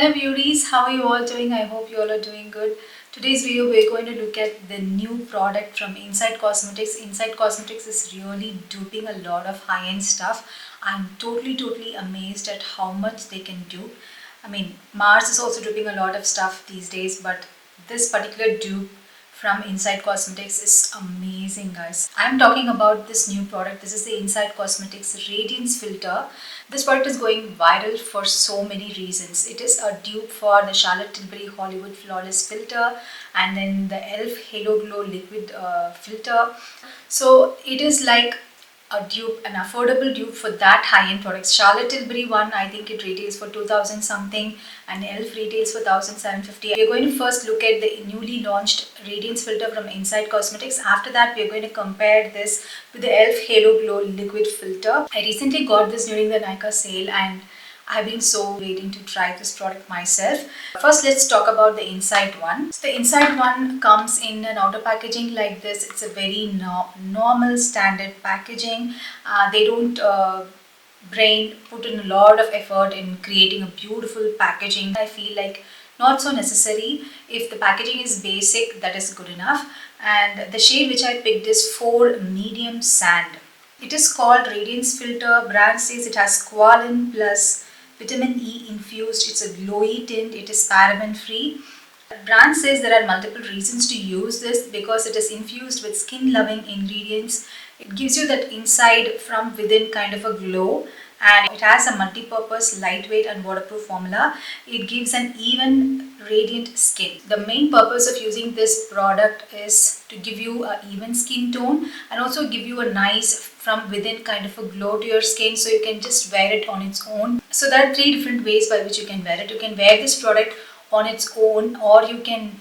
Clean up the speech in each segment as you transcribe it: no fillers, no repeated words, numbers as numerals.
Hello beauties, how are you all doing? I hope you all are doing good. Today's video we're going to look at the new product from Inside Cosmetics. Inside Cosmetics is really duping a lot of high-end stuff. I'm totally amazed at how much they can do. I mean, Mars is also duping a lot of stuff these days, but this particular dupe from Inside Cosmetics is amazing, guys. I'm talking about this new product. This is the Inside Cosmetics Radiance filter. This product is going viral for so many reasons. It is a dupe for the Charlotte Tilbury Hollywood Flawless filter and then the Elf Halo Glow liquid filter. So it is like a dupe, an affordable dupe for that high-end products. Charlotte Tilbury one, I think it retails for 2000 something and Elf retails for 1750. We're going to first look at the newly launched Radiance filter from Inside Cosmetics. After that, we're going to compare this with the Elf Halo Glow liquid filter. I recently got this during the Nykaa sale and I've been so waiting to try this product myself. First, let's talk about the inside one. So the inside one comes in an outer packaging like this. It's a very normal standard packaging. They don't put in a lot of effort in creating a beautiful packaging. I feel like not so necessary. If the packaging is basic, that is good enough. And the shade which I picked is 4 Medium Sand. It is called Radiance filter. Brand says it has squalane plus vitamin E infused. It's a glowy tint. It is paraben free. The brand says there are multiple reasons to use this because it is infused with skin loving ingredients. It gives you that inside from within kind of a glow, and it has a multi-purpose, lightweight and waterproof formula. It gives an even radiant skin. The main purpose of using this product is to give you an even skin tone and also give you a nice from within kind of a glow to your skin, so you can just wear it on its own. So there are 3 different ways by which you can wear it. You can wear this product on its own, or you can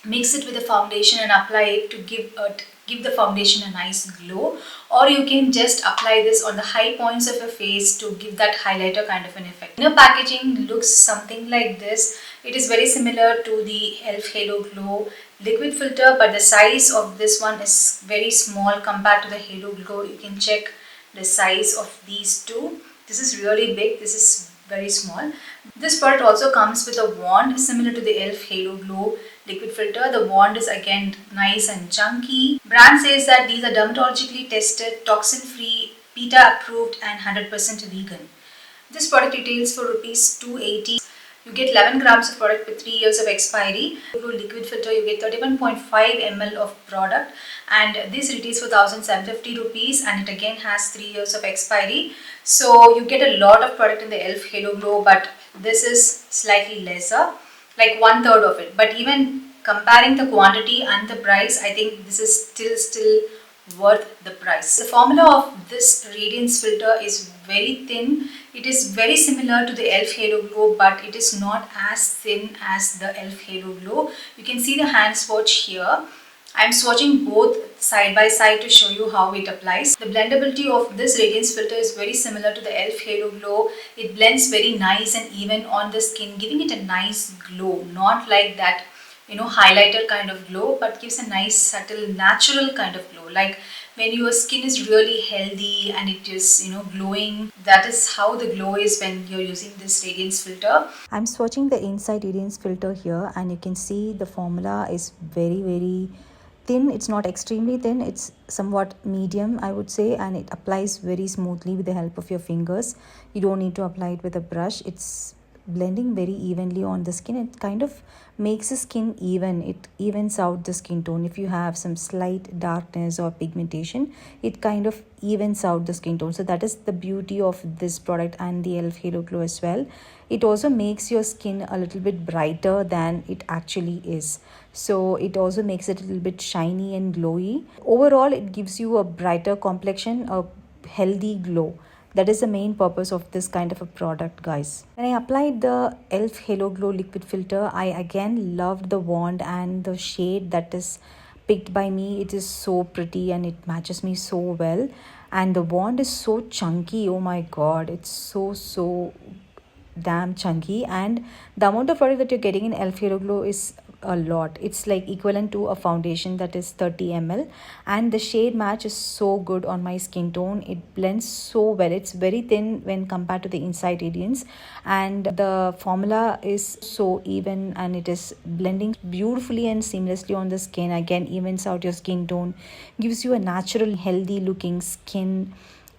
mix it with a foundation and apply it to give the foundation a nice glow, or you can just apply this on the high points of your face to give that highlighter kind of an effect. Inner packaging looks something like this. It is very similar to the Elf Halo Glow liquid filter, but the size of this one is very small compared to the Halo Glow. You can check the size of these two. This is really big, this is very small. This product also comes with a wand similar to the Elf Halo Glow liquid filter. The wand is again nice and chunky. Brand says that these are dermatologically tested, toxin free, PETA approved and 100% vegan. This product retails for Rs 280. You get 11 grams of product with 3 years of expiry. For liquid filter, you get 31.5 ml of product, and this retails for 1750 rupees, and it again has 3 years of expiry. So you get a lot of product in the Elf Halo Glow, but this is slightly lesser, like 1/3 of it. But even comparing the quantity and the price, I think this is still worth the price. The formula of this Radiance filter is very thin. It is very similar to the Elf Halo Glow, but it is not as thin as the Elf Halo Glow. You can see the hand swatch here. I'm swatching both side by side to show you how it applies. The blendability of this Radiance filter is very similar to the Elf Halo Glow. It blends very nice and even on the skin, giving it a nice glow, not like that highlighter kind of glow, but gives a nice subtle natural kind of glow, like when your skin is really healthy and it is glowing. That is how the glow is when you're using this Radiance filter. I'm swatching the Inside Radiance filter here, and you can see the formula is very thin. It's not extremely thin, it's somewhat medium, I would say, and it applies very smoothly with the help of your fingers. You don't need to apply it with a brush. It's blending very evenly on the skin. It kind of makes the skin even. It evens out the skin tone. If you have some slight darkness or pigmentation, it kind of evens out the skin tone. So that is the beauty of this product and the Elf Halo Glow as well. It also makes your skin a little bit brighter than it actually is. So it also makes it a little bit shiny and glowy. Overall, it gives you a brighter complexion, a healthy glow. That is the main purpose of this kind of a product, guys. When I applied the Elf Halo Glow liquid filter, I again loved the wand and the shade that is picked by me. It is so pretty and it matches me so well. And the wand is so chunky. Oh my god, it's so damn chunky. And the amount of product that you're getting in Elf Halo Glow is a lot. It's like equivalent to a foundation that is 30 ml, and the shade match is so good on my skin tone. It blends so well. It's very thin when compared to the Inside Radiance, and the formula is so even and it is blending beautifully and seamlessly on the skin. Again, evens out your skin tone, gives you a natural healthy looking skin,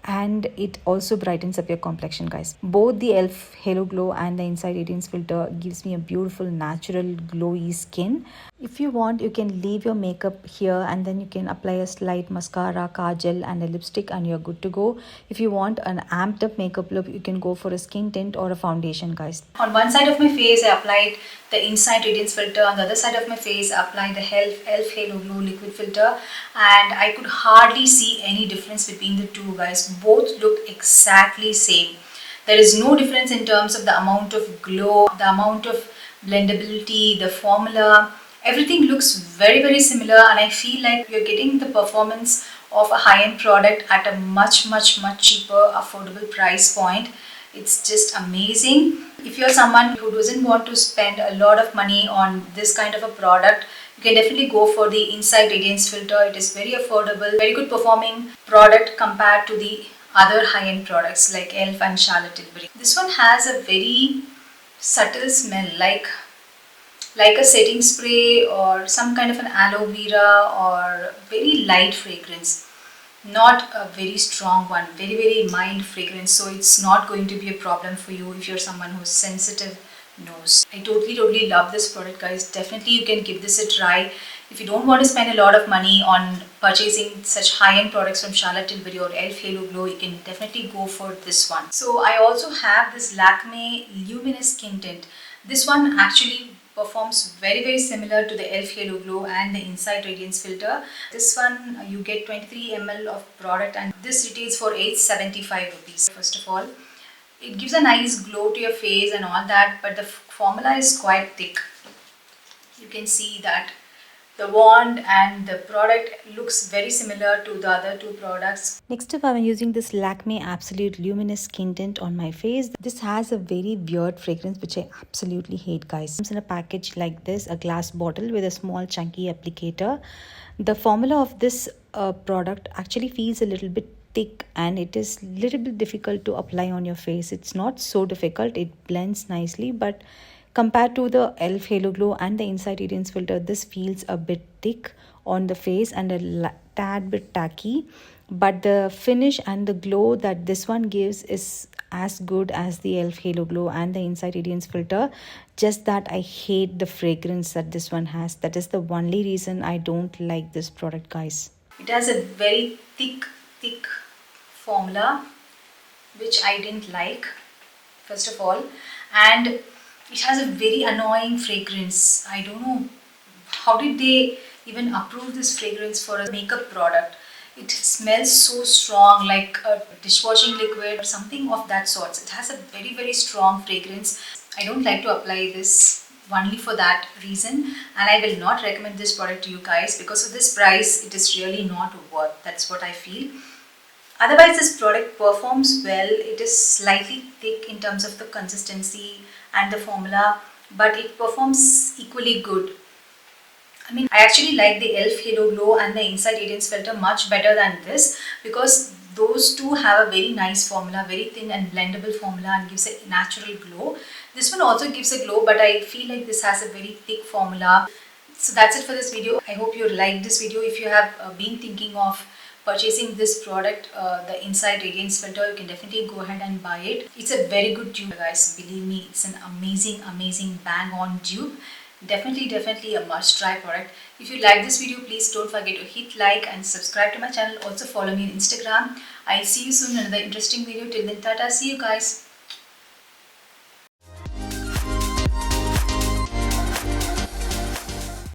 and it also brightens up your complexion, guys. Both the elf halo glow and the Inside Radiance filter gives me a beautiful natural glowy skin. If you want, you can leave your makeup here and then you can apply a slight mascara, kajal and a lipstick and you're good to go. If you want an amped up makeup look, you can go for a skin tint or a foundation, guys. On one side of my face I applied the Inside Radiance filter, on the other side of my face I applied the elf halo glow liquid filter, and I could hardly see any difference between the two, guys. Both look exactly same. There is no difference in terms of the amount of glow, the amount of blendability, the formula. Everything looks very similar, and I feel like you're getting the performance of a high-end product at a much cheaper, affordable price point. It's just amazing. If you're someone who doesn't want to spend a lot of money on this kind of a product, you can definitely go for the Inside Radiance filter. It is very affordable, very good performing product compared to the other high-end products like Elf and Charlotte Tilbury. This one has a very subtle smell, like a setting spray or some kind of an aloe vera, or very light fragrance, not a very strong one, very mild fragrance. So it's not going to be a problem for you if you're someone who's sensitive nose. I totally love this product, guys. Definitely you can give this a try. If you don't want to spend a lot of money on purchasing such high-end products from Charlotte Tilbury or Elf Halo Glow, you can definitely go for this one. So I also have this Lakme Luminous Skin Tint. This one actually performs very similar to the Elf Halo Glow and the Inside Radiance filter. This one you get 23 ml of product, and this retails for 875 rupees. First of all, it gives a nice glow to your face and all that, but the formula is quite thick. You can see that the wand and the product looks very similar to the other two products. Next up, I'm using this Lakme Absolute Luminous Skin Tint on my face. This has a very weird fragrance which I absolutely hate, guys. It comes in a package like this, a glass bottle with a small chunky applicator. The formula of this product actually feels a little bit thick, and it is a little bit difficult to apply on your face. It's not so difficult, it blends nicely, but compared to the Elf Halo Glow and the Inside Radiance filter, this feels a bit thick on the face and a tad bit tacky. But the finish and the glow that this one gives is as good as the Elf Halo Glow and the Inside Radiance filter. Just that I hate the fragrance that this one has. That is the only reason I don't like this product, guys. It has a very thick formula, which I didn't like, first of all, and it has a very annoying fragrance. I don't know how did they even approve this fragrance for a makeup product. It smells so strong, like a dishwashing liquid or something of that sort. It has a very strong fragrance. I don't like to apply this only for that reason, and I will not recommend this product to you guys. Because of this price, it is really not worth. That's what I feel. Otherwise, this product performs well. It is slightly thick in terms of the consistency and the formula, but it performs equally good. I mean, I actually like the Elf Halo Glow and the Inside Radiance filter much better than this, because those two have a very nice formula, very thin and blendable formula, and gives a natural glow. This one also gives a glow, but I feel like this has a very thick formula. So that's it for this video. I hope you liked this video. If you have been thinking of purchasing this product, the Inside Radiance filter, you can definitely go ahead and buy it. It's a very good dupe, guys. Believe me, it's an amazing bang on dupe. Definitely a must try product. If you like this video, please don't forget to hit like and subscribe to my channel. Also follow me on Instagram. I'll see you soon in another interesting video. Till then, tata, see you guys.